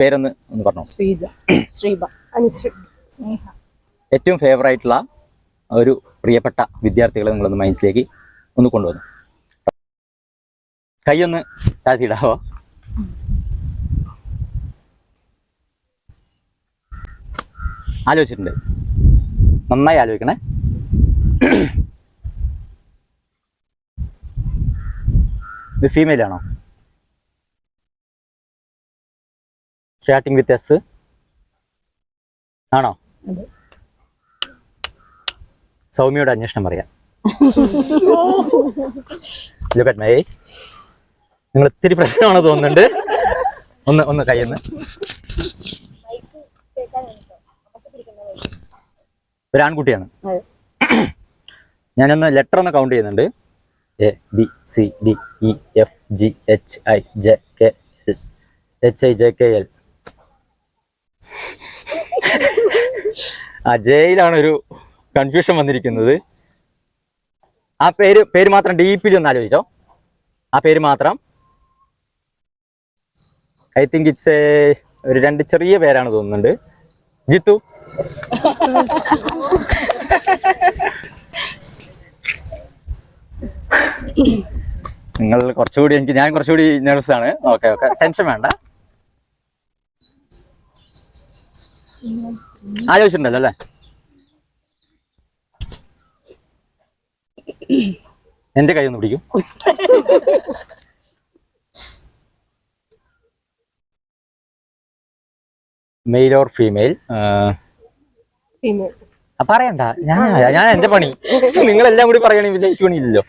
പേരൊന്ന് പറഞ്ഞു. ശ്രീജ, ശ്രീബ, അനുശ്രീ, സ്നേഹ. ഏറ്റവും ഫേവറായിട്ടുള്ള ഒരു പ്രിയപ്പെട്ട വിദ്യാർത്ഥികളെ നിങ്ങളൊന്ന് മൈൻഡ്സിലേക്ക് ഒന്ന് കൊണ്ടുവന്നു. കൈയൊന്ന് താഴ്ത്തിയിടാവോ? ആലോചിച്ചിട്ടുണ്ട്, നന്നായി ആലോചിക്കണേ. ഇത് ഫീമെയിൽ ആണോ? സ്റ്റാർട്ടിങ് വിത്ത് എസ് ആണോ? സൗമ്യയുടെ അന്വേഷണം പറയാം. Look at my eyes. നിങ്ങൾ ഇത്തിരി പ്രശ്നമാണെന്ന് തോന്നുന്നുണ്ട്. ഒന്ന് കയ്യെന്ന്. ഒരു ആൺകുട്ടിയാണ്. ഞാനൊന്ന് ലെറ്റർ ഒന്ന് കൗണ്ട് ചെയ്യുന്നുണ്ട്. ABCDEFGHIJKL. ആ ജയിലാണ് കൺഫ്യൂഷൻ വന്നിരിക്കുന്നത്. ആ പേര് മാത്രം ഡീപ്പിൽ ഒന്ന് ആലോചിച്ചോ. ആ പേര് മാത്രം. ഐ തിങ്ക് ഇറ്റ്സ് ഒരു 2 ചെറിയ പേരാണ് തോന്നുന്നുണ്ട്. ജിത്തു. നിങ്ങൾ കുറച്ചുകൂടി ഞാൻ കുറച്ചുകൂടി നെർവസ് ആണ്. ഓക്കെ ടെൻഷൻ വേണ്ട. ആലോചിച്ചിട്ടുണ്ടല്ലോ അല്ലേ? എന്റെ കൈ ഒന്ന് പിടിക്കും. Male or female? പറയണ്ട, ഞാൻ എന്റെ പണി. നിങ്ങളെല്ലാം കൂടി പറയണെങ്കിൽ എനിക്ക് പണിയില്ലല്ലോ.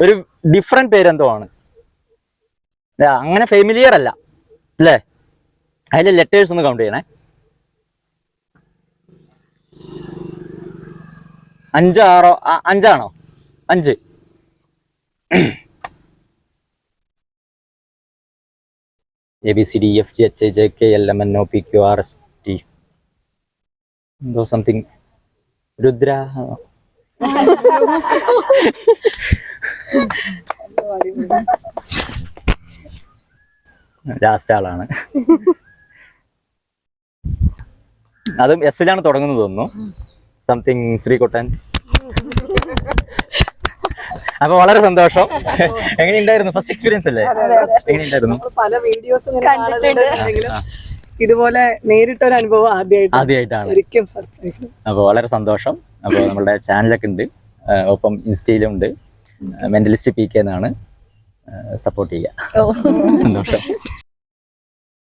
ഒരു ഡിഫറെന്റ് പേരെന്തോ ആണ്. അങ്ങനെ ഫെമിലിയർ അല്ല അല്ലേ? അതിലെ ലെറ്റേഴ്സ് ഒന്ന് കൗണ്ട് ചെയ്യണേ. 5 6 5 5. ABCDEFGHIJKLMNOPQRST. എന്തോ സംതിങ്. രുദ്ര. ലാസ്റ്റ് ആളാണ്. അതും എസ്സിലാണ് തുടങ്ങുന്നത് തോന്നുന്നു. സംതിങ് ശ്രീകുട്ടൻ. അപ്പൊ വളരെ സന്തോഷം. എങ്ങനെയുണ്ടായിരുന്നു ഫസ്റ്റ് എക്സ്പീരിയൻസ് അല്ലേ? എങ്ങനെയുണ്ടായിരുന്നു? പല വീഡിയോസ് ഇതുപോലെ നേരിട്ടൊരു അനുഭവം ആദ്യമായിട്ടാണ്. ശരിക്കും സർപ്രൈസ്. അപ്പൊ വളരെ സന്തോഷം. അപ്പോൾ നമ്മുടെ ചാനലൊക്കെ ഉണ്ട്, ഒപ്പം ഇൻസ്റ്റയിലും ഉണ്ട്. മെന്റലിസ്റ്റ് PK എന്നാണ്. സപ്പോർട്ട് ചെയ്യുക. സന്തോഷം.